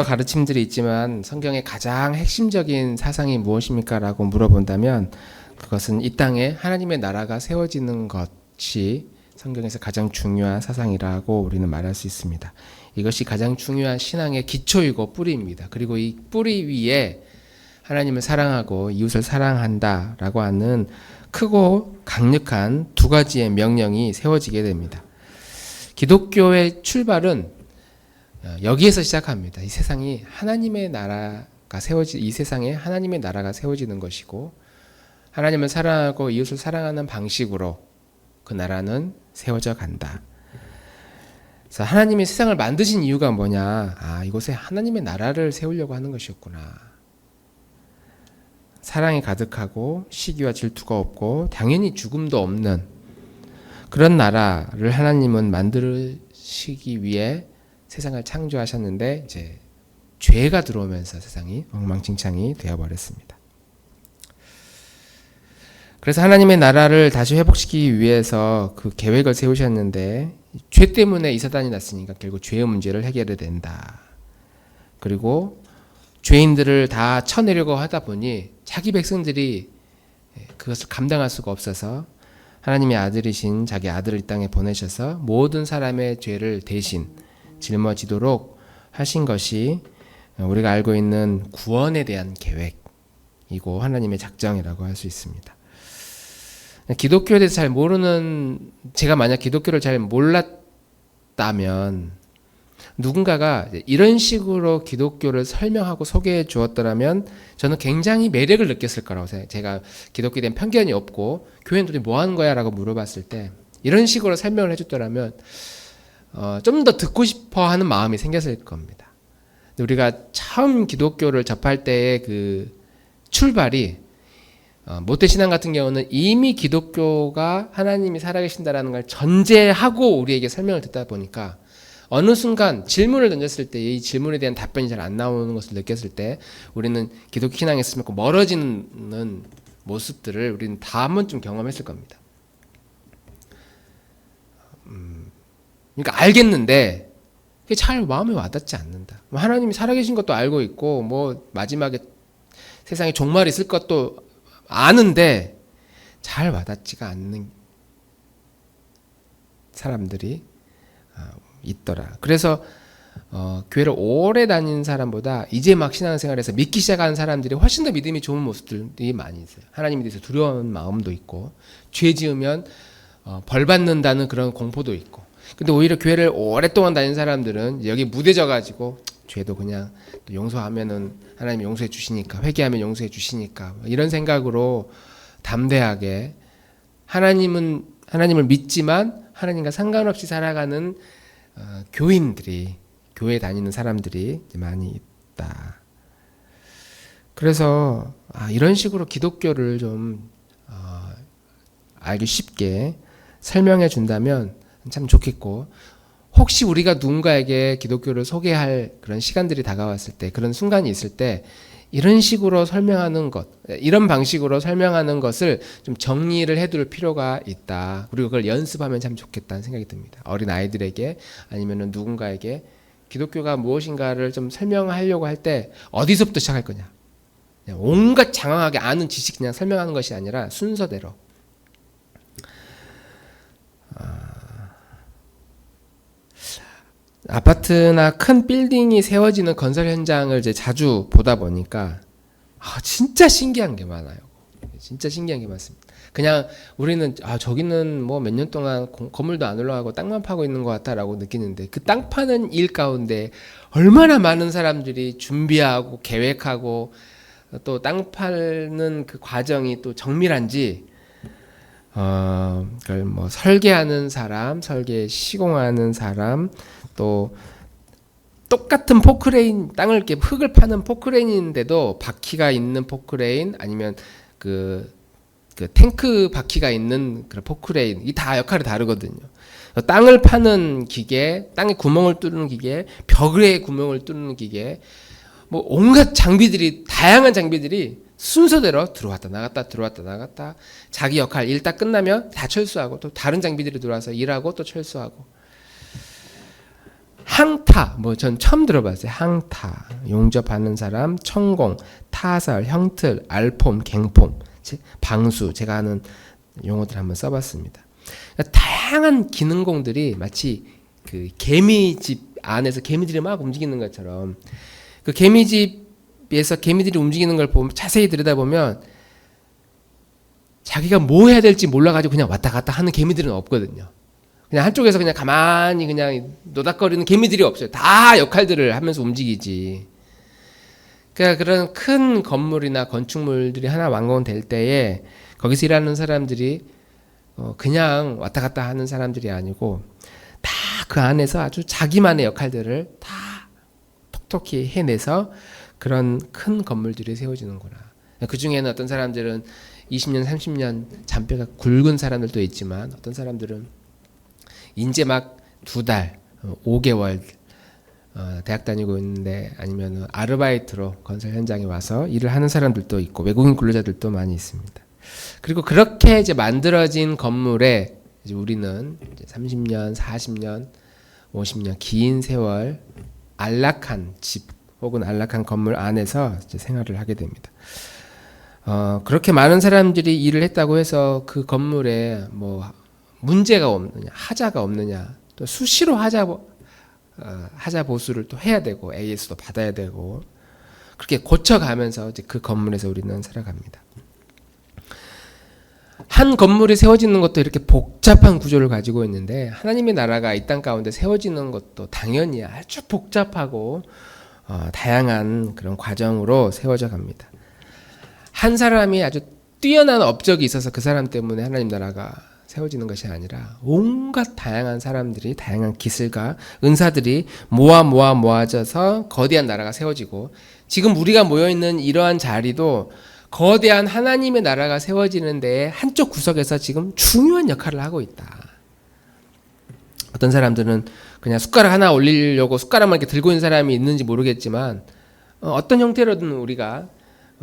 여러 가르침들이 있지만 성경의 가장 핵심적인 사상이 무엇입니까? 라고 물어본다면 그것은 이 땅에 하나님의 나라가 세워지는 것이 성경에서 가장 중요한 사상이라고 우리는 말할 수 있습니다. 이것이 가장 중요한 신앙의 기초이고 뿌리입니다. 그리고 이 뿌리 위에 하나님을 사랑하고 이웃을 사랑한다라고 하는 크고 강력한 두 가지의 명령이 세워지게 됩니다. 기독교의 출발은 여기에서 시작합니다. 이 세상에 하나님의 나라가 세워지는 것이고 하나님을 사랑하고 이웃을 사랑하는 방식으로 그 나라는 세워져 간다. 그래서 하나님이 세상을 만드신 이유가 뭐냐? 이곳에 하나님의 나라를 세우려고 하는 것이었구나. 사랑이 가득하고 시기와 질투가 없고 당연히 죽음도 없는 그런 나라를 하나님은 만드시기 위해 세상을 창조하셨는데 이제 죄가 들어오면서 세상이 엉망진창이 되어버렸습니다. 그래서 하나님의 나라를 다시 회복시키기 위해서 그 계획을 세우셨는데 죄 때문에 이 사단이 났으니까 결국 죄의 문제를 해결해야 된다. 그리고 죄인들을 다 쳐내려고 하다 보니 자기 백성들이 그것을 감당할 수가 없어서 하나님의 아들이신 자기 아들을 이 땅에 보내셔서 모든 사람의 죄를 대신 짊어지도록 하신 것이 우리가 알고 있는 구원에 대한 계획이고 하나님의 작정이라고 할 수 있습니다. 기독교에 대해서 잘 모르는 제가 만약 기독교를 잘 몰랐다면 누군가가 이런 식으로 기독교를 설명하고 소개해 주었더라면 저는 굉장히 매력을 느꼈을 거라고 생각해요. 제가 기독교에 대한 편견이 없고 교회는 도대체 뭐 하는 거야? 라고 물어봤을 때 이런 식으로 설명을 해줬더라면 좀 더 듣고 싶어 하는 마음이 생겼을 겁니다. 우리가 처음 기독교를 접할 때의 그 출발이 모태신앙 같은 경우는 이미 기독교가 하나님이 살아계신다라는 걸 전제하고 우리에게 설명을 듣다 보니까 어느 순간 질문을 던졌을 때 이 질문에 대한 답변이 잘 안 나오는 것을 느꼈을 때 우리는 기독교 신앙에서 멀어지는 모습들을 우리는 다 한 번쯤 경험했을 겁니다. 그러니까 알겠는데 그게 잘 마음에 와닿지 않는다. 하나님이 살아계신 것도 알고 있고 뭐 마지막에 세상에 종말이 있을 것도 아는데 잘 와닿지가 않는 사람들이 있더라. 그래서 교회를 오래 다니는 사람보다 이제 막 신앙생활에서 믿기 시작하는 사람들이 훨씬 더 믿음이 좋은 모습들이 많이 있어요. 하나님에 대해서 두려운 마음도 있고 죄 지으면 벌 받는다는 그런 공포도 있고. 근데 오히려 교회를 오랫동안 다니는 사람들은 여기 무뎌져 가지고 죄도 그냥 용서하면은 하나님이 용서해 주시니까, 회개하면 용서해 주시니까 이런 생각으로 담대하게 하나님을 믿지만 하나님과 상관없이 살아가는 교인들이, 교회 다니는 사람들이 많이 있다. 그래서 이런 식으로 기독교를 좀 알기 쉽게 설명해 준다면 참 좋겠고, 혹시 우리가 누군가에게 기독교를 소개할 그런 시간들이 다가왔을 때, 그런 순간이 있을 때 이런 식으로 설명하는 것, 이런 방식으로 설명하는 것을 좀 정리를 해둘 필요가 있다. 그리고 그걸 연습하면 참 좋겠다는 생각이 듭니다. 어린 아이들에게 아니면 누군가에게 기독교가 무엇인가를 좀 설명하려고 할 때 어디서부터 시작할 거냐. 그냥 온갖 장황하게 아는 지식 그냥 설명하는 것이 아니라 순서대로. 아파트나 큰 빌딩이 세워지는 건설 현장을 이제 자주 보다 보니까 진짜 신기한 게 많아요. 진짜 신기한 게 많습니다. 그냥 우리는 저기는 뭐 몇 년 동안 건물도 안 올라가고 땅만 파고 있는 것 같다라고 느끼는데 그 땅 파는 일 가운데 얼마나 많은 사람들이 준비하고 계획하고 또 땅 파는 그 과정이 또 정밀한지 그걸 뭐 설계하는 사람, 설계 시공하는 사람, 또 똑같은 포크레인, 땅을 이렇게 흙을 파는 포크레인인데도 바퀴가 있는 포크레인 아니면 그 탱크 바퀴가 있는 그런 포크레인, 이 다 역할이 다르거든요. 땅을 파는 기계, 땅에 구멍을 뚫는 기계, 벽에 구멍을 뚫는 기계, 뭐 온갖 장비들이, 다양한 장비들이 순서대로 들어왔다 나갔다 들어왔다 나갔다, 자기 역할 일 다 끝나면 다 철수하고 또 다른 장비들이 들어와서 일하고 또 철수하고. 항타, 뭐 전 처음 들어봤어요. 항타, 용접하는 사람, 천공, 타설, 형틀, 알폼, 갱폼, 방수, 제가 하는 용어들 한번 써봤습니다. 그러니까 다양한 기능공들이 마치 그 개미집 안에서 개미들이 막 움직이는 것처럼, 그 개미집에서 개미들이 움직이는 걸 보면 자세히 들여다보면 자기가 뭐 해야 될지 몰라가지고 그냥 왔다 갔다 하는 개미들은 없거든요. 그냥 한쪽에서 그냥 가만히 그냥 노닥거리는 개미들이 없어요. 다 역할들을 하면서 움직이지. 그러니까 그런 큰 건물이나 건축물들이 하나 완공될 때에 거기서 일하는 사람들이 그냥 왔다 갔다 하는 사람들이 아니고 다 그 안에서 아주 자기만의 역할들을 다 톡톡히 해내서 그런 큰 건물들이 세워지는구나. 그 중에는 어떤 사람들은 20년, 30년 잔뼈가 굵은 사람들도 있지만 어떤 사람들은 이제 막 2달, 5개월 대학 다니고 있는데 아니면 아르바이트로 건설 현장에 와서 일을 하는 사람들도 있고 외국인 근로자들도 많이 있습니다. 그리고 그렇게 이제 만들어진 건물에 이제 우리는 이제 30년, 40년, 50년 긴 세월 안락한 집 혹은 안락한 건물 안에서 이제 생활을 하게 됩니다. 그렇게 많은 사람들이 일을 했다고 해서 그 건물에 뭐 문제가 없느냐, 하자가 없느냐, 또 수시로 하자 보수를 또 해야 되고 AS도 받아야 되고 그렇게 고쳐가면서 이제 그 건물에서 우리는 살아갑니다. 한 건물이 세워지는 것도 이렇게 복잡한 구조를 가지고 있는데 하나님의 나라가 이 땅 가운데 세워지는 것도 당연히 아주 복잡하고 다양한 그런 과정으로 세워져 갑니다. 한 사람이 아주 뛰어난 업적이 있어서 그 사람 때문에 하나님 나라가 세워지는 것이 아니라 온갖 다양한 사람들이 다양한 기술과 은사들이 모아져서 거대한 나라가 세워지고 지금 우리가 모여있는 이러한 자리도 거대한 하나님의 나라가 세워지는 데에 한쪽 구석에서 지금 중요한 역할을 하고 있다. 어떤 사람들은 그냥 숟가락 하나 올리려고 숟가락만 이렇게 들고 있는 사람이 있는지 모르겠지만 어떤 형태로든 우리가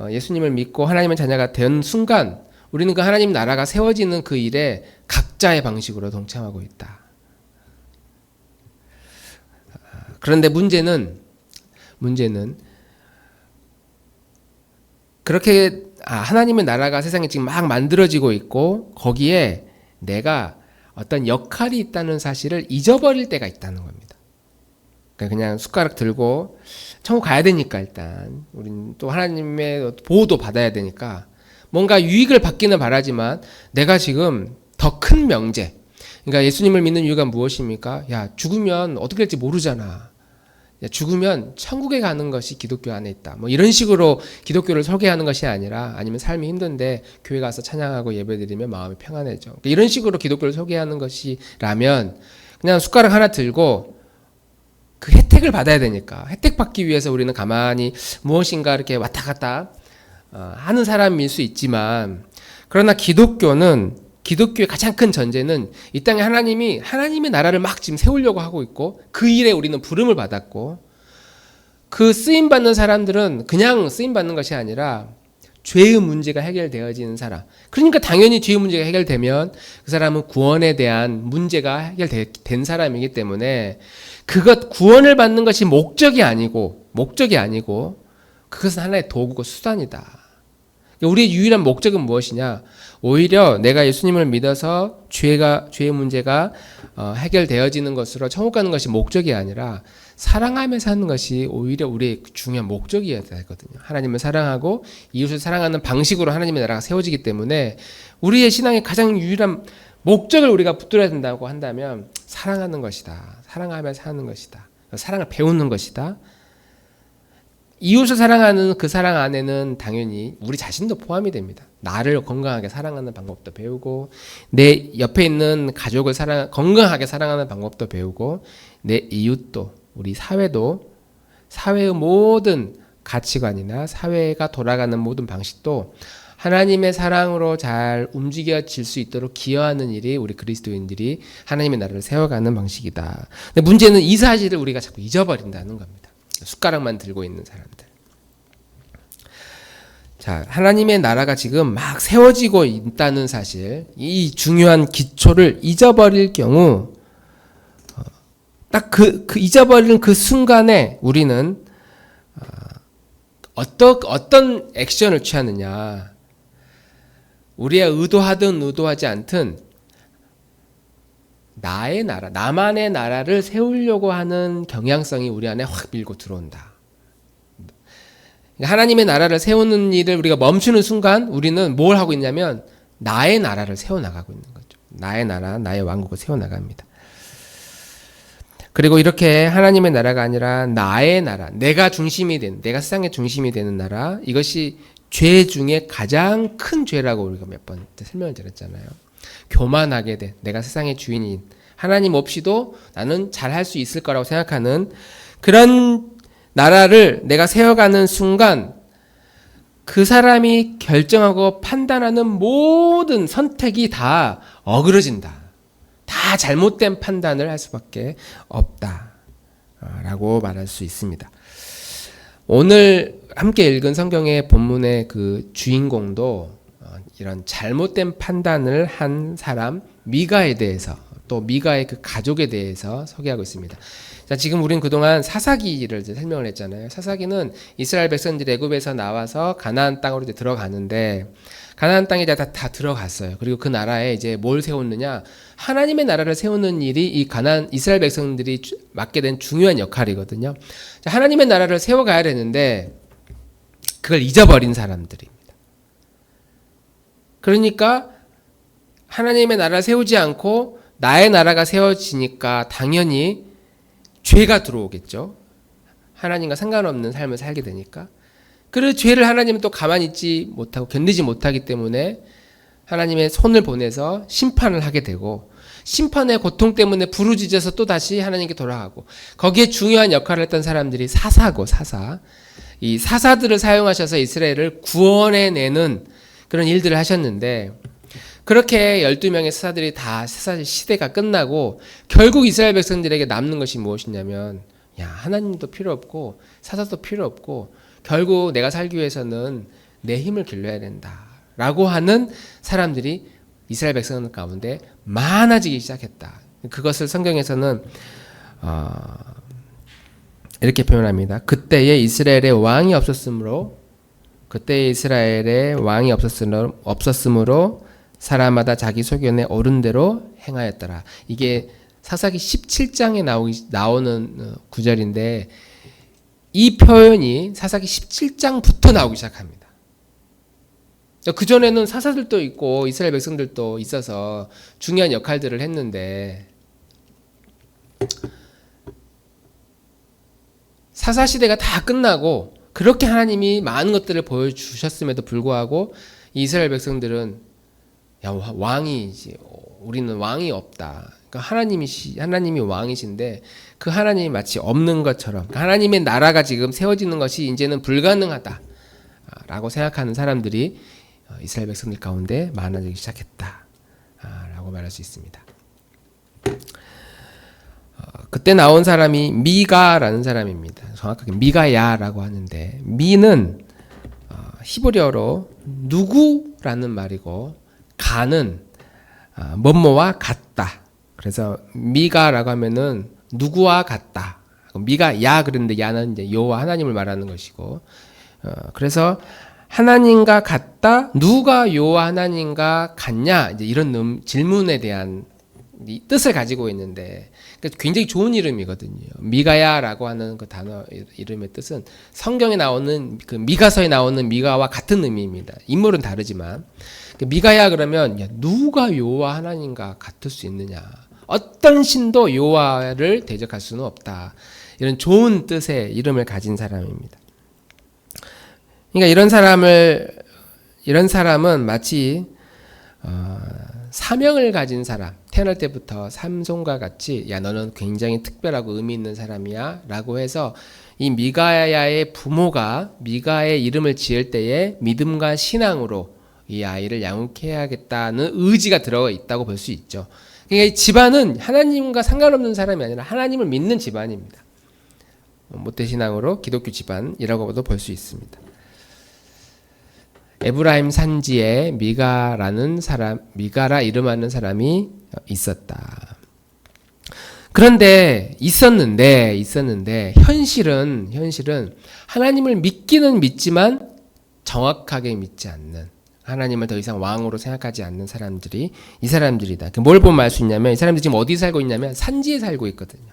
예수님을 믿고 하나님의 자녀가 된 순간 우리는 그 하나님 나라가 세워지는 그 일에 각자의 방식으로 동참하고 있다. 그런데 문제는 그렇게 하나님의 나라가 세상에 지금 막 만들어지고 있고 거기에 내가 어떤 역할이 있다는 사실을 잊어버릴 때가 있다는 겁니다. 그냥 숟가락 들고 천국 가야 되니까 일단 우리는 또 하나님의 보호도 받아야 되니까 뭔가 유익을 받기는 바라지만 내가 지금 더 큰 명제, 그러니까 예수님을 믿는 이유가 무엇입니까? 야, 죽으면 어떻게 될지 모르잖아. 야, 죽으면 천국에 가는 것이 기독교 안에 있다. 뭐 이런 식으로 기독교를 소개하는 것이 아니라 아니면 삶이 힘든데 교회 가서 찬양하고 예배드리면 마음이 평안해져. 그러니까 이런 식으로 기독교를 소개하는 것이라면 그냥 숟가락 하나 들고 그 혜택을 받아야 되니까 혜택 받기 위해서 우리는 가만히 무엇인가 이렇게 왔다 갔다 하는 사람일 수 있지만 그러나 기독교의 가장 큰 전제는 이 땅에 하나님의 나라를 막 지금 세우려고 하고 있고 그 일에 우리는 부름을 받았고 그 쓰임받는 사람들은 그냥 쓰임받는 것이 아니라 죄의 문제가 해결되어지는 사람. 그러니까 당연히 죄의 문제가 해결되면 그 사람은 구원에 대한 문제가 해결된 사람이기 때문에 그것 구원을 받는 것이 목적이 아니고 그것은 하나의 도구고 수단이다. 우리의 유일한 목적은 무엇이냐? 오히려 내가 예수님을 믿어서 죄의 문제가 해결되어지는 것으로 천국 가는 것이 목적이 아니라 사랑하며 사는 것이 오히려 우리의 중요한 목적이어야 되거든요. 하나님을 사랑하고 이웃을 사랑하는 방식으로 하나님의 나라가 세워지기 때문에 우리의 신앙의 가장 유일한 목적을 우리가 붙들어야 된다고 한다면 사랑하는 것이다. 사랑하며 사는 것이다. 사랑을 배우는 것이다. 이웃을 사랑하는 그 사랑 안에는 당연히 우리 자신도 포함이 됩니다. 나를 건강하게 사랑하는 방법도 배우고 내 옆에 있는 가족을 건강하게 사랑하는 방법도 배우고 내 이웃도 우리 사회도 사회의 모든 가치관이나 사회가 돌아가는 모든 방식도 하나님의 사랑으로 잘 움직여질 수 있도록 기여하는 일이 우리 그리스도인들이 하나님의 나라를 세워가는 방식이다. 근데 문제는 이 사실을 우리가 자꾸 잊어버린다는 겁니다. 숟가락만 들고 있는 사람들. 자, 하나님의 나라가 지금 막 세워지고 있다는 사실, 이 중요한 기초를 잊어버릴 경우 딱 그 잊어버리는 그 순간에 우리는 어떤 액션을 취하느냐. 우리가 의도하든 의도하지 않든 나의 나라, 나만의 나라를 세우려고 하는 경향성이 우리 안에 확 밀고 들어온다. 하나님의 나라를 세우는 일을 우리가 멈추는 순간 우리는 뭘 하고 있냐면 나의 나라를 세워나가고 있는 거죠. 나의 나라, 나의 왕국을 세워나갑니다. 그리고 이렇게 하나님의 나라가 아니라 나의 나라, 내가 세상의 중심이 되는 나라, 이것이 죄 중에 가장 큰 죄라고 우리가 몇 번 설명을 드렸잖아요. 교만하게 돼. 내가 세상의 주인인, 하나님 없이도 나는 잘할 수 있을 거라고 생각하는 그런 나라를 내가 세워가는 순간 그 사람이 결정하고 판단하는 모든 선택이 다 어그러진다. 다 잘못된 판단을 할 수밖에 없다. 라고 말할 수 있습니다. 오늘 함께 읽은 성경의 본문의 그 주인공도 이런 잘못된 판단을 한 사람 미가에 대해서 또 미가의 그 가족에 대해서 소개하고 있습니다. 자, 지금 우린 그동안 사사기를 이제 설명을 했잖아요. 사사기는 이스라엘 백성들이 애굽에서 나와서 가나안 땅으로 이제 들어가는데 가나안 땅에 다 들어갔어요. 그리고 그 나라에 이제 뭘 세웠느냐? 하나님의 나라를 세우는 일이 이 가나안 이스라엘 백성들이 맡게 된 중요한 역할이거든요. 자, 하나님의 나라를 세워가야 되는데 그걸 잊어버린 사람들입니다. 그러니까 하나님의 나라를 세우지 않고 나의 나라가 세워지니까 당연히 죄가 들어오겠죠. 하나님과 상관없는 삶을 살게 되니까. 그 죄를 하나님은 또 가만히 있지 못하고 견디지 못하기 때문에 하나님의 손을 보내서 심판을 하게 되고 심판의 고통 때문에 부르짖어서 또 다시 하나님께 돌아가고 거기에 중요한 역할을 했던 사람들이 사사고 이 사사들을 사용하셔서 이스라엘을 구원해내는 그런 일들을 하셨는데 그렇게 12명의 사사들이 다 사사 시대가 끝나고 결국 이스라엘 백성들에게 남는 것이 무엇이냐면 하나님도 필요 없고 사사도 필요 없고 결국 내가 살기 위해서는 내 힘을 길러야 된다 라고 하는 사람들이 이스라엘 백성들 가운데 많아지기 시작했다. 그것을 성경에서는 이렇게 표현합니다. 그때에 이스라엘에 왕이 없었으므로 사람마다 자기 소견에 옳은 대로 행하였더라. 이게 사사기 17장에 나오는 구절인데 이 표현이 사사기 17장부터 나오기 시작합니다. 그전에는 사사들도 있고 이스라엘 백성들도 있어서 중요한 역할들을 했는데 사사시대가 다 끝나고 그렇게 하나님이 많은 것들을 보여주셨음에도 불구하고 이스라엘 백성들은 우리는 왕이 없다. 그러니까 하나님이 왕이신데 그 하나님이 마치 없는 것처럼 하나님의 나라가 지금 세워지는 것이 이제는 불가능하다 라고 생각하는 사람들이 이스라엘 백성들 가운데 많아지기 시작했다 라고 말할 수 있습니다. 그때 나온 사람이 미가라는 사람입니다. 정확하게 미가야라고 하는데 미는 히브리어로 누구라는 말이고 가는 뭐뭐와 같다. 그래서 미가라고 하면은 누구와 같다. 미가야 그런데 야는 이제 여호와 하나님을 말하는 것이고, 그래서 하나님과 같다. 누가 여호와 하나님과 같냐? 이제 이런 질문에 대한 이 뜻을 가지고 있는데 굉장히 좋은 이름이거든요. 미가야라고 하는 그 단어 이름의 뜻은 성경에 나오는 그 미가서에 나오는 미가와 같은 의미입니다. 인물은 다르지만 미가야 그러면 누가 여호와 하나님과 같을 수 있느냐? 어떤 신도 여호와를 대적할 수는 없다. 이런 좋은 뜻의 이름을 가진 사람입니다. 그러니까 이런 사람은 마치 사명을 가진 사람, 태어날 때부터 삼손과 같이 너는 굉장히 특별하고 의미 있는 사람이야 라고 해서 이 미가야의 부모가 미가의 이름을 지을 때에 믿음과 신앙으로 이 아이를 양육해야겠다는 의지가 들어가 있다고 볼 수 있죠. 그러니까 이 집안은 하나님과 상관없는 사람이 아니라 하나님을 믿는 집안입니다. 모태신앙으로 기독교 집안이라고도 볼 수 있습니다. 에브라임 산지에 미가라 이름하는 사람이 있었다. 그런데 있었는데 현실은 하나님을 믿기는 믿지만 정확하게 믿지 않는, 하나님을 더 이상 왕으로 생각하지 않는 사람들이 이 사람들이다. 뭘 보면 알 수 있냐면 이 사람들이 지금 어디 살고 있냐면 산지에 살고 있거든요.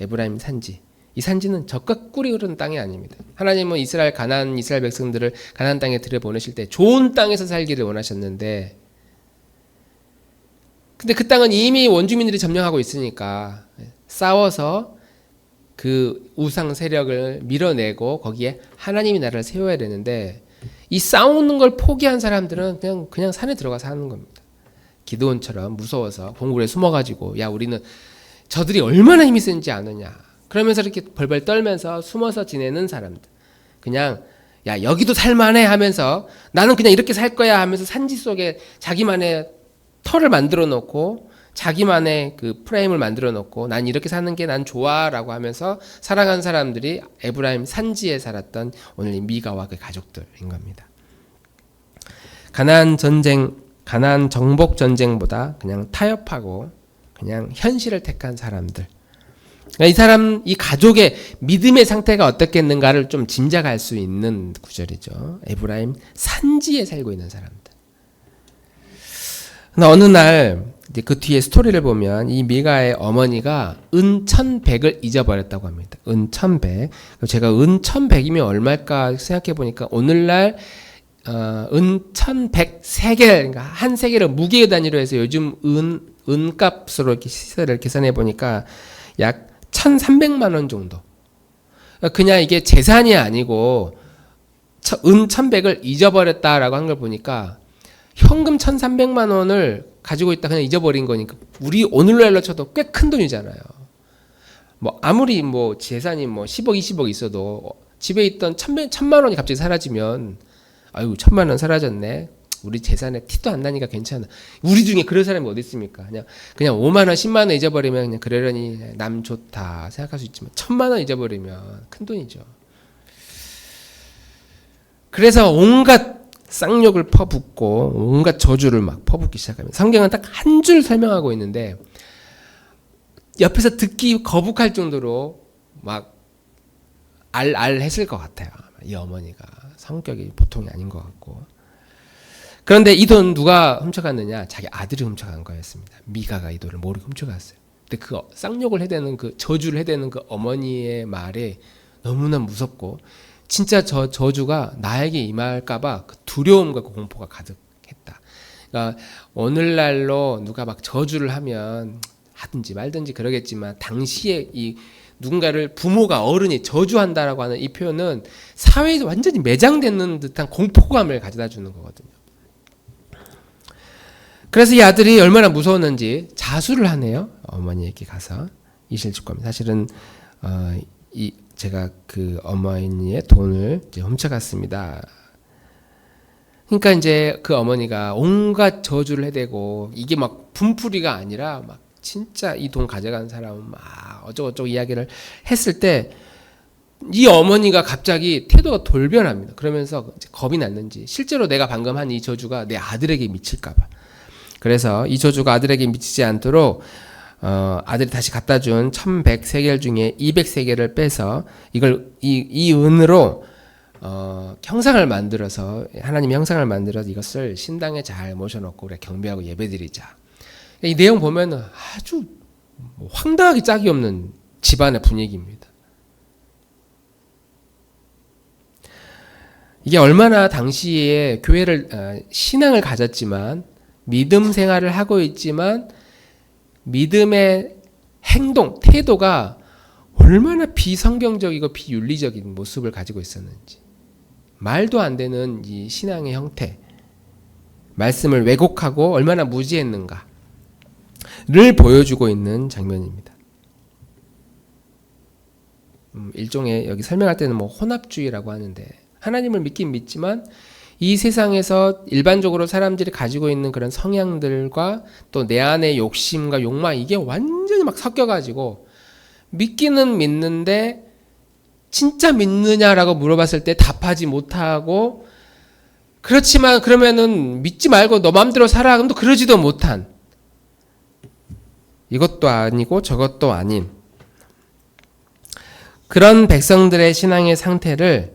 에브라임 산지. 이 산지는 젖과 꿀이 흐르는 땅이 아닙니다. 하나님은 이스라엘 백성들을 가나안 땅에 들여보내실 때 좋은 땅에서 살기를 원하셨는데, 근데 그 땅은 이미 원주민들이 점령하고 있으니까 싸워서 그 우상 세력을 밀어내고 거기에 하나님이 나라를 세워야 되는데, 이 싸우는 걸 포기한 사람들은 그냥 산에 들어가서 하는 겁니다. 기드온처럼 무서워서 동굴에 숨어가지고, 야, 우리는 저들이 얼마나 힘이 센지 아느냐, 그러면서 이렇게 벌벌 떨면서 숨어서 지내는 사람들, 그냥 야, 여기도 살만해 하면서 나는 그냥 이렇게 살 거야 하면서 산지 속에 자기만의 터를 만들어 놓고 자기만의 그 프레임을 만들어 놓고 난 이렇게 사는 게 난 좋아라고 하면서 살아간 사람들이 에브라임 산지에 살았던 오늘 이 미가와 그 가족들인 겁니다. 가나안 정복 전쟁보다 그냥 타협하고 그냥 현실을 택한 사람들. 이 가족의 믿음의 상태가 어떻겠는가를 좀 짐작할 수 있는 구절이죠. 에브라임 산지에 살고 있는 사람들. 어느 날 그 뒤에 스토리를 보면 이 미가의 어머니가 은 1,100을 잊어버렸다고 합니다. 은 1,100. 제가 은 1,100이면 얼마일까 생각해 보니까 오늘날 은 1,100세겔, 그러니까 한 세겔을 무게 단위로 해서 요즘 은값으로 이렇게 시세를 계산해 보니까 약 1,300만 원 정도. 그냥 이게 재산이 아니고 은 1,100을 잊어버렸다라고 한 걸 보니까 현금 1,300만 원을 가지고 있다 그냥 잊어버린 거니까 우리 오늘날로 쳐도 꽤 큰 돈이잖아요. 뭐 아무리 뭐 재산이 뭐 10억 20억 있어도 집에 있던 1,000만 원이 갑자기 사라지면 아유 1,000만 원 사라졌네. 우리 재산에 티도 안 나니까 괜찮아. 우리 중에 그런 사람이 어디 있습니까? 그냥 5만 원 10만 원 잊어버리면 그냥 그러려니 남 좋다 생각할 수 있지만 1,000만 원 잊어버리면 큰 돈이죠. 그래서 온갖 쌍욕을 퍼붓고 온갖 저주를 막 퍼붓기 시작합니다. 성경은 딱 한 줄 설명하고 있는데 옆에서 듣기 거북할 정도로 막 알했을 것 같아요. 이 어머니가 성격이 보통이 아닌 것 같고. 그런데 이 돈 누가 훔쳐갔느냐? 자기 아들이 훔쳐간 거였습니다. 미가가 이 돈을 모르게 훔쳐갔어요. 근데 그 쌍욕을 해대는 그 저주를 해대는 그 어머니의 말에 너무나 무섭고 진짜 저 저주가 나에게 임할까봐 그 두려움과 그 공포가 가득했다. 그러니까 오늘날로 누가 막 저주를 하면 하든지 말든지 그러겠지만 당시에 이 누군가를 부모가 어른이 저주한다라고 하는 이 표현은 사회에서 완전히 매장되는 듯한 공포감을 가져다 주는 거거든요. 그래서 이 아들이 얼마나 무서웠는지 자수를 하네요. 어머니에게 가서 27권입니다. 사실은 제가 그 어머니의 돈을 이제 훔쳐갔습니다. 그러니까 이제 그 어머니가 온갖 저주를 해대고 이게 막 분풀이가 아니라 막 진짜 이 돈 가져간 사람은 막 어쩌고저쩌고 이야기를 했을 때 이 어머니가 갑자기 태도가 돌변합니다. 그러면서 이제 겁이 났는지 실제로 내가 방금 한 이 저주가 내 아들에게 미칠까봐. 그래서 이 저주가 아들에게 미치지 않도록 아들이 다시 갖다 준 1,100세겔 중에 200세겔을 빼서 이걸 이 은으로 형상을 만들어서 하나님의 형상을 만들어서 이것을 신당에 잘 모셔놓고 우리가 경배하고 예배드리자. 이 내용 보면 아주 황당하게 짝이 없는 집안의 분위기입니다. 이게 얼마나 당시에 교회를 신앙을 가졌지만 믿음 생활을 하고 있지만 믿음의 행동, 태도가 얼마나 비성경적이고 비윤리적인 모습을 가지고 있었는지. 말도 안 되는 이 신앙의 형태, 말씀을 왜곡하고 얼마나 무지했는가를 보여주고 있는 장면입니다. 일종의 여기 설명할 때는 뭐 혼합주의라고 하는데 하나님을 믿긴 믿지만 이 세상에서 일반적으로 사람들이 가지고 있는 그런 성향들과 또 내 안의 욕심과 욕망 이게 완전히 막 섞여가지고 믿기는 믿는데 진짜 믿느냐라고 물어봤을 때 답하지 못하고 그렇지만 그러면은 믿지 말고 너 마음대로 살아 그럼 또 그러지도 못한 이것도 아니고 저것도 아닌 그런 백성들의 신앙의 상태를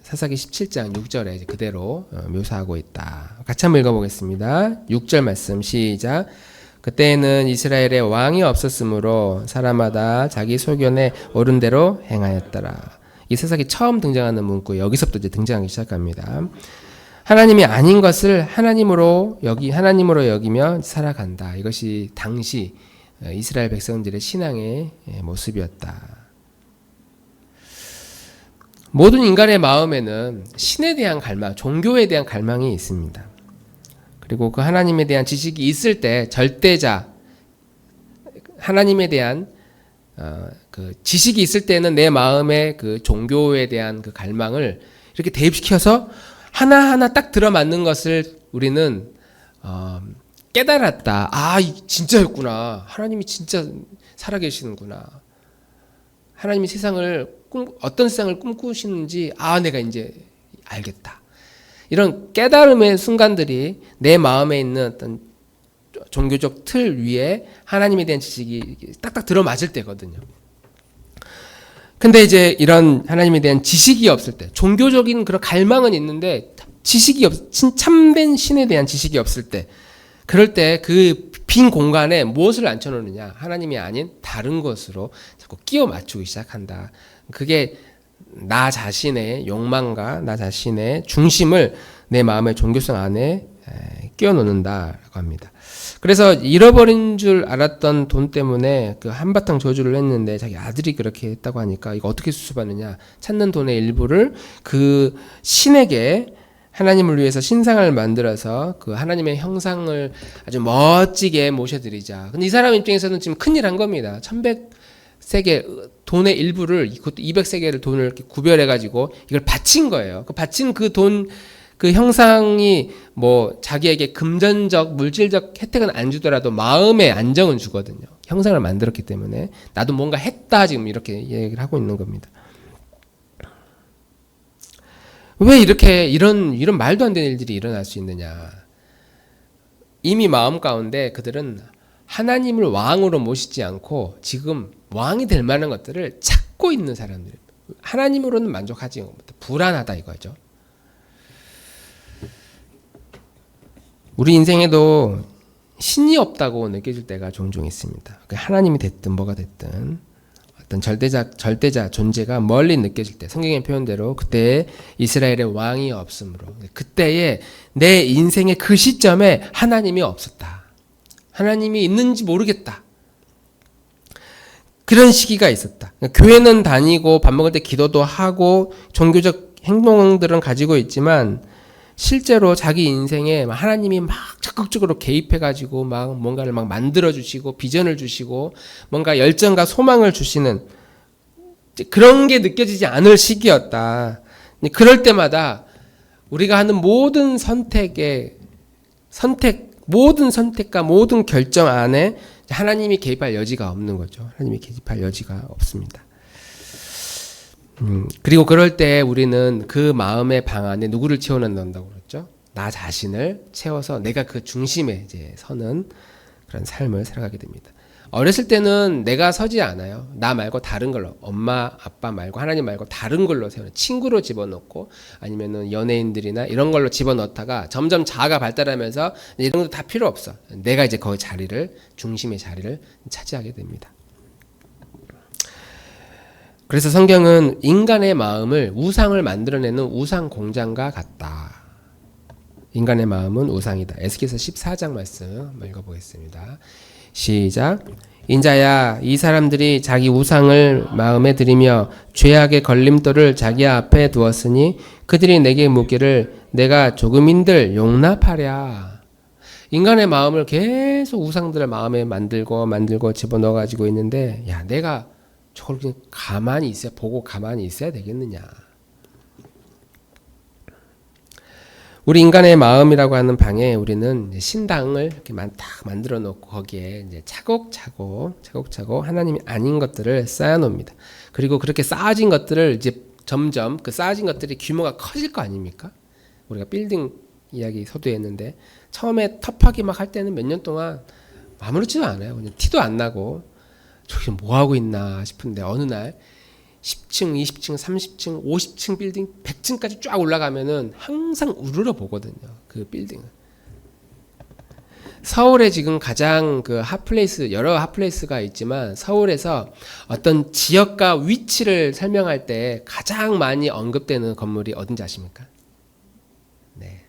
사사기 17장 6절에 그대로 묘사하고 있다. 같이 한번 읽어보겠습니다. 6절 말씀 시작. 그때에는 이스라엘에 왕이 없었으므로 사람마다 자기 소견에 옳은 대로 행하였더라. 이 사사기 처음 등장하는 문구 여기서부터 이제 등장하기 시작합니다. 하나님이 아닌 것을 하나님으로 여기며 살아간다. 이것이 당시 이스라엘 백성들의 신앙의 모습이었다. 모든 인간의 마음에는 신에 대한 갈망, 종교에 대한 갈망이 있습니다. 그리고 그 하나님에 대한 지식이 있을 때 절대자, 하나님에 대한 그 지식이 있을 때는 내 마음에 그 종교에 대한 그 갈망을 이렇게 대입시켜서 하나하나 딱 들어맞는 것을 우리는 깨달았다. 아, 진짜였구나. 하나님이 진짜 살아계시는구나. 하나님이 어떤 세상을 꿈꾸시는지 내가 이제 알겠다. 이런 깨달음의 순간들이 내 마음에 있는 어떤 종교적 틀 위에 하나님에 대한 지식이 딱딱 들어맞을 때거든요. 근데 이제 이런 하나님에 대한 지식이 없을 때, 종교적인 그런 갈망은 있는데 참된 신에 대한 지식이 없을 때, 그럴 때 그 빈 공간에 무엇을 앉혀놓느냐? 하나님이 아닌 다른 것으로 자꾸 끼워 맞추기 시작한다. 그게 나 자신의 욕망과 나 자신의 중심을 내 마음의 종교성 안에 끼워 놓는다라고 합니다. 그래서 잃어버린 줄 알았던 돈 때문에 그 한바탕 저주를 했는데 자기 아들이 그렇게 했다고 하니까 이거 어떻게 수습하느냐? 찾는 돈의 일부를 그 신에게 하나님을 위해서 신상을 만들어서 그 하나님의 형상을 아주 멋지게 모셔드리자. 근데 이 사람 입장에서는 지금 큰일 한 겁니다. 1100세겔 돈의 일부를, 그것도 200세겔을 돈을 이렇게 구별해가지고 이걸 바친 거예요. 그 바친 그 돈, 그 형상이 뭐 자기에게 금전적, 물질적 혜택은 안 주더라도 마음의 안정은 주거든요. 형상을 만들었기 때문에 나도 뭔가 했다 지금 이렇게 얘기를 하고 있는 겁니다. 왜 이렇게 이런 말도 안 되는 일들이 일어날 수 있느냐? 이미 마음 가운데 그들은 하나님을 왕으로 모시지 않고 지금 왕이 될 만한 것들을 찾고 있는 사람들. 하나님으로는 만족하지 못해 불안하다 이거죠. 우리 인생에도 신이 없다고 느껴질 때가 종종 있습니다. 하나님이 됐든 뭐가 됐든 어떤 절대자 존재가 멀리 느껴질 때, 성경의 표현대로 그때에 이스라엘의 왕이 없으므로, 그때에 내 인생의 그 시점에 하나님이 없었다. 하나님이 있는지 모르겠다. 그런 시기가 있었다. 교회는 다니고 밥 먹을 때 기도도 하고 종교적 행동들은 가지고 있지만 실제로 자기 인생에 하나님이 막 적극적으로 개입해가지고 막 뭔가를 막 만들어주시고 비전을 주시고 뭔가 열정과 소망을 주시는 그런 게 느껴지지 않을 시기였다. 그럴 때마다 우리가 하는 모든 모든 선택과 모든 결정 안에 하나님이 개입할 여지가 없는 거죠. 하나님이 개입할 여지가 없습니다. 그리고 그럴 때 우리는 그 마음의 방 안에 누구를 채워넣는다고 그랬죠? 나 자신을 채워서 내가 그 중심에 이제 서는 그런 삶을 살아가게 됩니다. 어렸을 때는 내가 서지 않아요. 나 말고 다른 걸로, 엄마, 아빠 말고 하나님 말고 다른 걸로 세우는, 친구로 집어넣고 아니면은 연예인들이나 이런 걸로 집어넣다가 점점 자아가 발달하면서 이런 것도 다 필요 없어. 내가 이제 거기 중심의 자리를 차지하게 됩니다. 그래서 성경은 인간의 마음을 우상을 만들어내는 우상 공장과 같다. 인간의 마음은 우상이다. 에스겔서 14장 말씀 읽어보겠습니다. 시작. 인자야, 이 사람들이 자기 우상을 마음에 들이며 죄악의 걸림돌을 자기 앞에 두었으니 그들이 내게 묻기를 내가 조금인들 용납하랴. 인간의 마음을 계속 우상들을 마음에 만들고 집어넣어가지고 있는데, 야, 내가 저걸 그냥 보고 가만히 있어야 되겠느냐. 우리 인간의 마음이라고 하는 방에 우리는 신당을 이렇게 딱 만들어 놓고 거기에 이제 차곡차곡 하나님이 아닌 것들을 쌓아 놓습니다. 그리고 그렇게 쌓아진 것들을 이제 점점 그 쌓아진 것들이 규모가 커질 거 아닙니까? 우리가 빌딩 이야기 서두에 했는데 처음에 터프하게 막 할 때는 몇 년 동안 아무렇지도 않아요. 그냥 티도 안 나고 저기 뭐 하고 있나 싶은데 어느 날 10층, 20층, 30층, 50층 빌딩, 100층까지 쫙 올라가면은 항상 우르르 보거든요. 그 빌딩은. 서울에 지금 가장 그 핫플레이스, 여러 핫플레이스가 있지만 서울에서 어떤 지역과 위치를 설명할 때 가장 많이 언급되는 건물이 어딘지 아십니까? 네.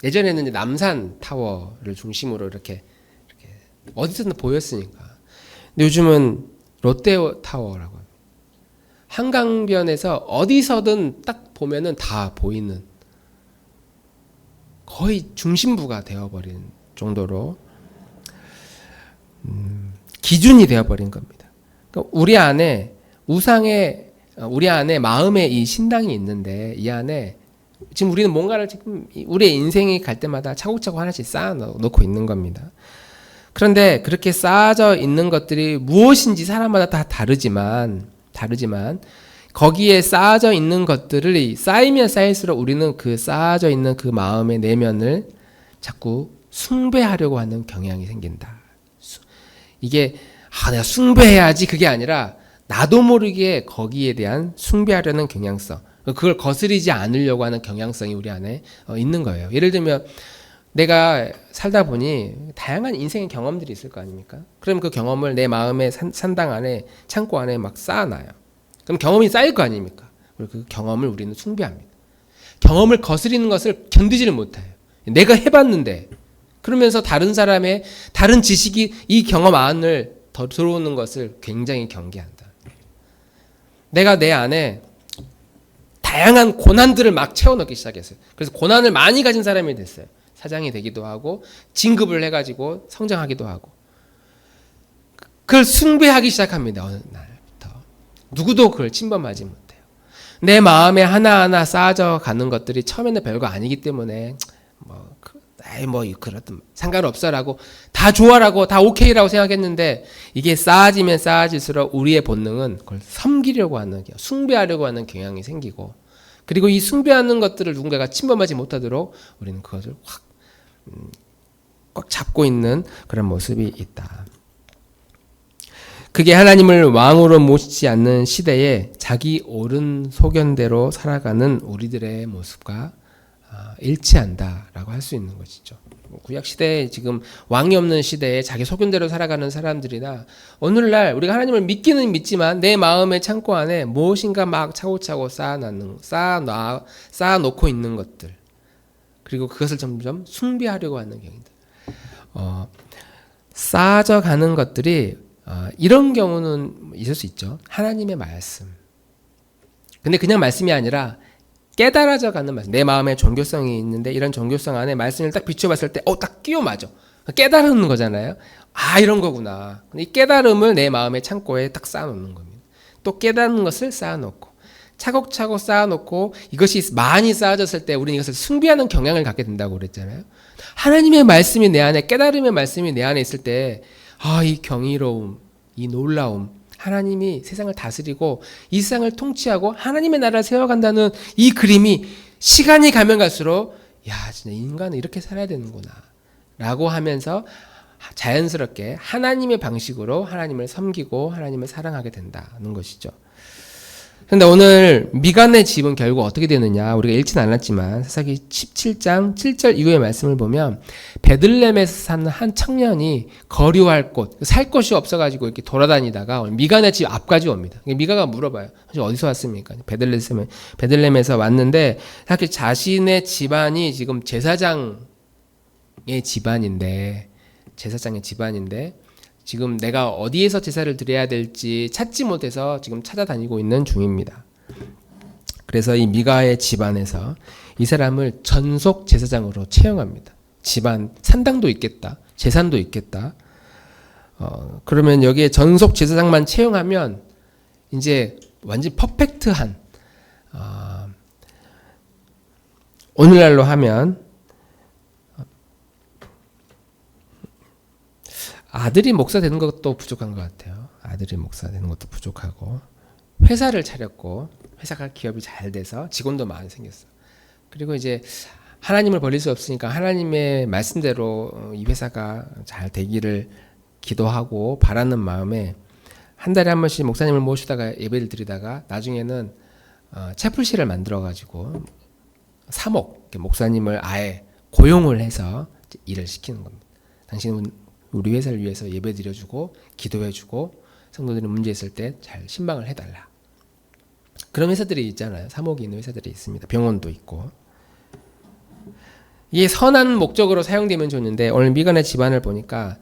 예전에는 이제 남산 타워를 중심으로 이렇게 어디서든 보였으니까. 근데 요즘은 롯데타워라고 합니다. 한강변에서 어디서든 딱 보면은 다 보이는 거의 중심부가 되어버린 정도로 기준이 되어버린 겁니다. 그러니까 우리 안에 마음에 이 신당이 있는데 이 안에 지금 우리는 뭔가를 지금 우리의 인생이 갈 때마다 차곡차곡 하나씩 쌓아 놓고 있는 겁니다. 그런데 그렇게 쌓아져 있는 것들이 무엇인지 사람마다 다 다르지만 거기에 쌓아져 있는 것들을 쌓이면 쌓일수록 우리는 그 쌓아져 있는 그 마음의 내면을 자꾸 숭배하려고 하는 경향이 생긴다. 이게 내가 숭배해야지 그게 아니라 나도 모르게 거기에 대한 숭배하려는 경향성, 그걸 거스르지 않으려고 하는 경향성이 우리 안에 있는 거예요. 예를 들면 내가 살다 보니 다양한 인생의 경험들이 있을 거 아닙니까? 그럼 그 경험을 내 마음의 산당 안에, 창고 안에 막 쌓아놔요. 그럼 경험이 쌓일 거 아닙니까? 그리고 그 경험을 우리는 숭배합니다. 경험을 거스리는 것을 견디지를 못해요. 내가 해봤는데 그러면서 다른 사람의 다른 지식이 이 경험 안을 더 들어오는 것을 굉장히 경계한다. 내가 내 안에 다양한 고난들을 막 채워넣기 시작했어요. 그래서 고난을 많이 가진 사람이 됐어요. 사장이 되기도 하고 진급을 해가지고 성장하기도 하고 그걸 숭배하기 시작합니다. 어느 날부터 누구도 그걸 침범하지 못해요. 내 마음에 하나하나 쌓아져 가는 것들이 처음에는 별거 아니기 때문에 그렇든 상관없어라고 다 좋아라고 다 오케이라고 생각했는데 이게 쌓아지면 쌓아질수록 우리의 본능은 그걸 섬기려고 하는 숭배하려고 하는 경향이 생기고 그리고 이 숭배하는 것들을 누군가가 침범하지 못하도록 우리는 그것을 꽉 잡고 있는 그런 모습이 있다. 그게 하나님을 왕으로 모시지 않는 시대에 자기 옳은 소견대로 살아가는 우리들의 모습과 일치한다라고 할 수 있는 것이죠. 구약 시대에 지금 왕이 없는 시대에 자기 소견대로 살아가는 사람들이나 오늘날 우리가 하나님을 믿기는 믿지만 내 마음의 창고 안에 무엇인가 막 차고차고 쌓아놓고 있는 것들 그리고 그것을 점점 숭배하려고 하는 경우들 쌓아져 가는 것들이 이런 경우는 있을 수 있죠. 하나님의 말씀 근데 그냥 말씀이 아니라 깨달아져 가는 말씀. 내 마음에 종교성이 있는데 이런 종교성 안에 말씀을 딱 비춰봤을 때 딱 끼워 맞아. 깨달은 거잖아요. 이런 거구나. 이 깨달음을 내 마음의 창고에 딱 쌓아놓는 겁니다. 또 깨닫는 것을 쌓아놓고 차곡차곡 쌓아놓고 이것이 많이 쌓아졌을 때 우리는 이것을 숭배하는 경향을 갖게 된다고 그랬잖아요. 하나님의 말씀이 내 안에 깨달음의 말씀이 내 안에 있을 때 이 경이로움, 이 놀라움 하나님이 세상을 다스리고 이 세상을 통치하고 하나님의 나라를 세워간다는 이 그림이 시간이 가면 갈수록 진짜 인간은 이렇게 살아야 되는구나 라고 하면서 자연스럽게 하나님의 방식으로 하나님을 섬기고 하나님을 사랑하게 된다는 것이죠. 그런데 오늘 미간의 집은 결국 어떻게 되느냐 우리가 읽지는 않았지만 사사기 17장 7절 이후의 말씀을 보면 베들레헴에서 사는 한 청년이 거류할 곳, 살 곳이 없어가지고 이렇게 돌아다니다가 미간의 집 앞까지 옵니다. 미가가 물어봐요. 어디서 왔습니까? 베들레헴에서 왔는데 사실 자신의 집안이 지금 제사장의 집안인데 지금 내가 어디에서 제사를 드려야 될지 찾지 못해서 지금 찾아다니고 있는 중입니다. 그래서 이 미가의 집안에서 이 사람을 전속 제사장으로 채용합니다. 집안 산당도 있겠다. 재산도 있겠다. 그러면 여기에 전속 제사장만 채용하면 이제 완전 퍼펙트한 오늘날로 하면 아들이 목사 되는 것도 부족한 것 같아요. 아들이 목사 되는 것도 부족하고 회사를 차렸고 회사가 기업이 잘 돼서 직원도 많이 생겼어. 그리고 이제 하나님을 버릴 수 없으니까 하나님의 말씀대로 이 회사가 잘 되기를 기도하고 바라는 마음에 한 달에 한 번씩 목사님을 모시다가 예배를 드리다가 나중에는 채플실을 만들어 가지고 사목 목사님을 아예 고용을 해서 일을 시키는 겁니다. 당신은 우리 회사를 위해서 예배 드려주고 기도해주고 성도들이 문제 있을 때 잘 신방을 해달라. 그런 회사들이 있잖아요. 사목이 있는 회사들이 있습니다. 병원도 있고. 이게 선한 목적으로 사용되면 좋은데 오늘 미간의 집안을 보니까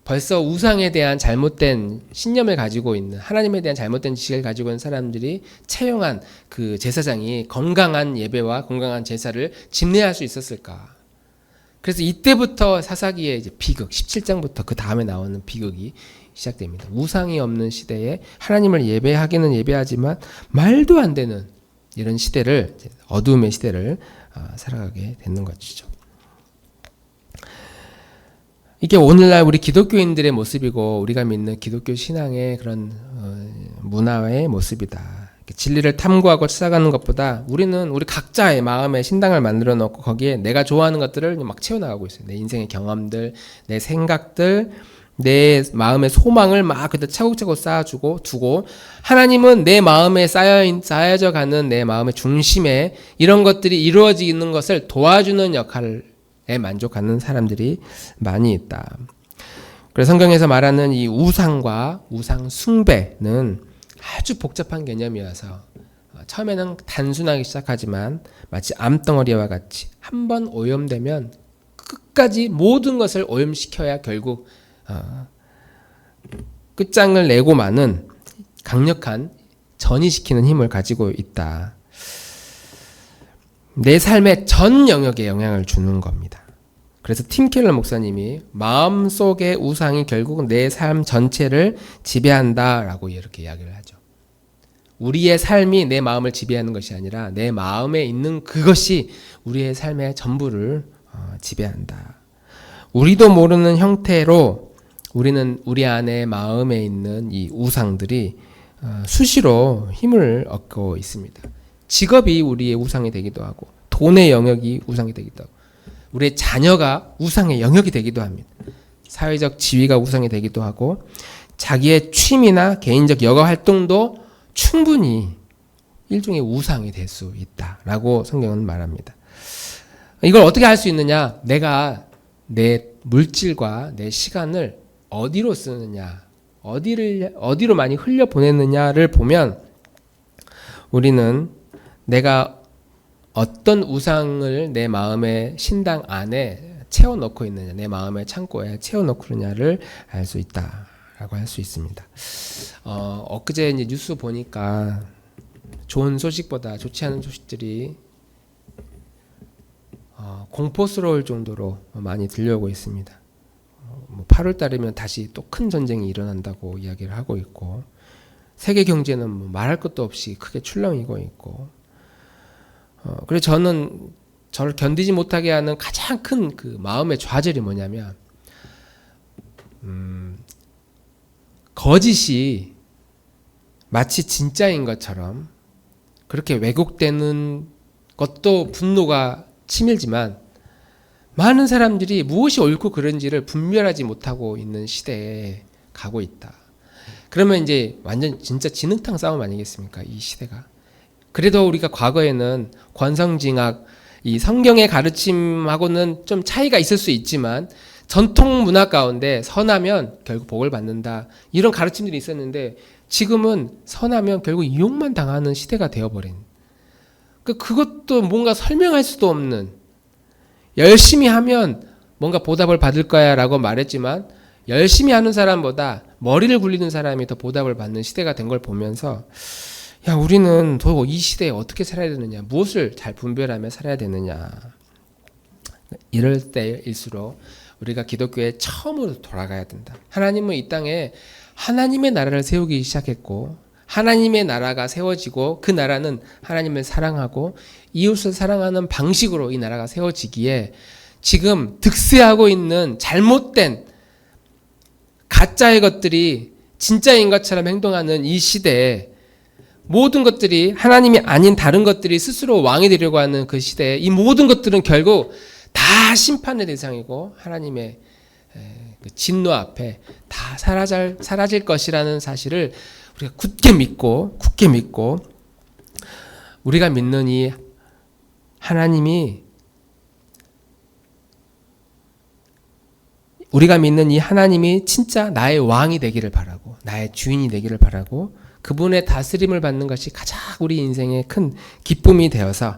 벌써 우상에 대한 잘못된 신념을 가지고 있는, 하나님에 대한 잘못된 지식을 가지고 있는 사람들이 채용한 그 제사장이 건강한 예배와 건강한 제사를 집례할 수 있었을까? 그래서 이때부터 사사기의 이제 비극, 17장부터 그 다음에 나오는 비극이 시작됩니다. 우상이 없는 시대에 하나님을 예배하기는 예배하지만 말도 안 되는 이런 시대를, 어둠의 시대를 살아가게 되는 것이죠. 이게 오늘날 우리 기독교인들의 모습이고 우리가 믿는 기독교 신앙의 그런 문화의 모습이다. 진리를 탐구하고 찾아가는 것보다 우리는 우리 각자의 마음에 신당을 만들어 놓고 거기에 내가 좋아하는 것들을 막 채워나가고 있어요. 내 인생의 경험들, 내 생각들, 내 마음의 소망을 막 그때 차곡차곡 쌓아주고 두고, 하나님은 내 마음에 쌓여져 가는 내 마음의 중심에 이런 것들이 이루어지는 것을 도와주는 역할에 만족하는 사람들이 많이 있다. 그래서 성경에서 말하는 이 우상과 우상 숭배는 아주 복잡한 개념이어서 처음에는 단순하게 시작하지만 마치 암덩어리와 같이 한번 오염되면 끝까지 모든 것을 오염시켜야 결국 끝장을 내고 마는 강력한 전이시키는 힘을 가지고 있다. 내 삶의 전 영역에 영향을 주는 겁니다. 그래서 팀 켈러 목사님이 마음속의 우상이 결국은 내 삶 전체를 지배한다라고 이렇게 이야기를 하죠. 우리의 삶이 내 마음을 지배하는 것이 아니라 내 마음에 있는 그것이 우리의 삶의 전부를 지배한다. 우리도 모르는 형태로 우리는 우리 안에 마음에 있는 이 우상들이 수시로 힘을 얻고 있습니다. 직업이 우리의 우상이 되기도 하고, 돈의 영역이 우상이 되기도 하고, 우리의 자녀가 우상의 영역이 되기도 합니다. 사회적 지위가 우상이 되기도 하고, 자기의 취미나 개인적 여가 활동도 충분히 일종의 우상이 될 수 있다라고 성경은 말합니다. 이걸 어떻게 할 수 있느냐? 내가 내 물질과 내 시간을 어디로 쓰느냐, 어디로 많이 흘려 보냈느냐를 보면 우리는 내가 어떤 우상을 내 마음의 신당 안에 채워넣고 있느냐, 내 마음의 창고에 채워넣고 있느냐를 알 수 있다라고 할 수 있습니다. 엊그제 이제 뉴스 보니까 좋은 소식보다 좋지 않은 소식들이 공포스러울 정도로 많이 들려오고 있습니다. 8월 달이면 다시 또 큰 전쟁이 일어난다고 이야기를 하고 있고, 세계 경제는 뭐 말할 것도 없이 크게 출렁이고 있고, 그래서 저는 저를 견디지 못하게 하는 가장 큰 그 마음의 좌절이 뭐냐면, 거짓이 마치 진짜인 것처럼 그렇게 왜곡되는 것도 분노가 치밀지만, 많은 사람들이 무엇이 옳고 그른지를 분별하지 못하고 있는 시대에 가고 있다. 그러면 이제 완전 진짜 진흙탕 싸움 아니겠습니까? 이 시대가. 그래도 우리가 과거에는 권성징악, 이 성경의 가르침하고는 좀 차이가 있을 수 있지만 전통 문화 가운데 선하면 결국 복을 받는다, 이런 가르침들이 있었는데, 지금은 선하면 결국 이용만 당하는 시대가 되어버린, 그것도 뭔가 설명할 수도 없는, 열심히 하면 뭔가 보답을 받을 거야 라고 말했지만 열심히 하는 사람보다 머리를 굴리는 사람이 더 보답을 받는 시대가 된 걸 보면서, 야, 우리는 더 이 시대에 어떻게 살아야 되느냐, 무엇을 잘 분별하며 살아야 되느냐. 이럴 때일수록 우리가 기독교에 처음으로 돌아가야 된다. 하나님은 이 땅에 하나님의 나라를 세우기 시작했고, 하나님의 나라가 세워지고, 그 나라는 하나님을 사랑하고 이웃을 사랑하는 방식으로 이 나라가 세워지기에, 지금 득세하고 있는 잘못된 가짜의 것들이 진짜인 것처럼 행동하는 이 시대에 모든 것들이 하나님이 아닌 다른 것들이 스스로 왕이 되려고 하는 그 시대에 이 모든 것들은 결국 다 심판의 대상이고 하나님의 그 진노 앞에 다 사라질 것이라는 사실을 우리가 굳게 믿고 우리가 믿는 이 하나님이 진짜 나의 왕이 되기를 바라고 나의 주인이 되기를 바라고 그분의 다스림을 받는 것이 가장 우리 인생의 큰 기쁨이 되어서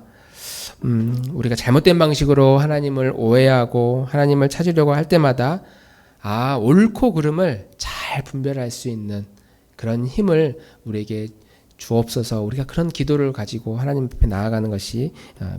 우리가 잘못된 방식으로 하나님을 오해하고 하나님을 찾으려고 할 때마다 옳고 그름을 잘 분별할 수 있는 그런 힘을 우리에게 주옵소서. 우리가 그런 기도를 가지고 하나님 앞에 나아가는 것이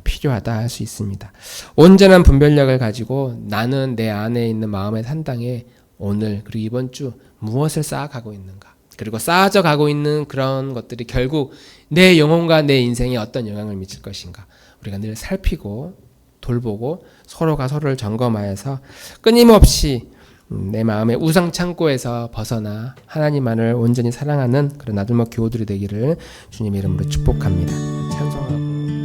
필요하다 할 수 있습니다. 온전한 분별력을 가지고 나는 내 안에 있는 마음의 산당에 오늘 그리고 이번 주 무엇을 쌓아가고 있는가, 그리고 쌓아져 가고 있는 그런 것들이 결국 내 영혼과 내 인생에 어떤 영향을 미칠 것인가, 우리가 늘 살피고 돌보고 서로가 서로를 점검하여서 끊임없이 내 마음의 우상 창고에서 벗어나 하나님만을 온전히 사랑하는 그런 나들목 교우들이 되기를 주님의 이름으로 축복합니다. 찬송하고